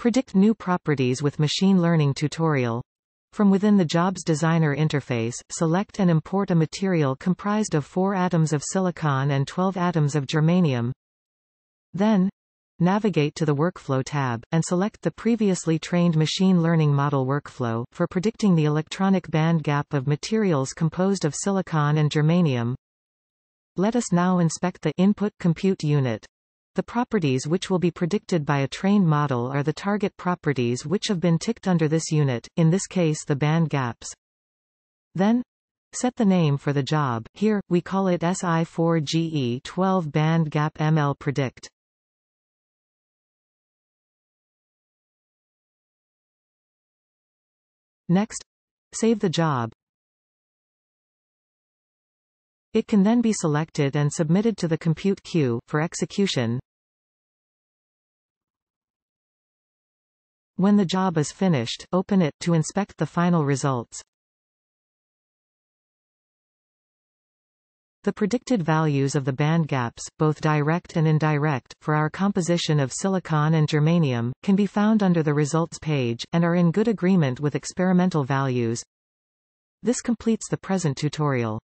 Predict new properties with machine learning tutorial. From within the Jobs Designer interface, select and import a material comprised of 4 atoms of silicon and 12 atoms of germanium. Then, navigate to the Workflow tab, and select the previously trained machine learning model workflow, for predicting the electronic band gap of materials composed of silicon and germanium. Let us now inspect the input compute unit. The properties which will be predicted by a trained model are the target properties which have been ticked under this unit, in this case the band gaps. Then, set the name for the job. Here, we call it SI4GE12 band gap ML predict. Next, save the job. It can then be selected and submitted to the compute queue for execution. When the job is finished, open it to inspect the final results. The predicted values of the band gaps, both direct and indirect, for our composition of silicon and germanium, can be found under the results page, and are in good agreement with experimental values. This completes the present tutorial.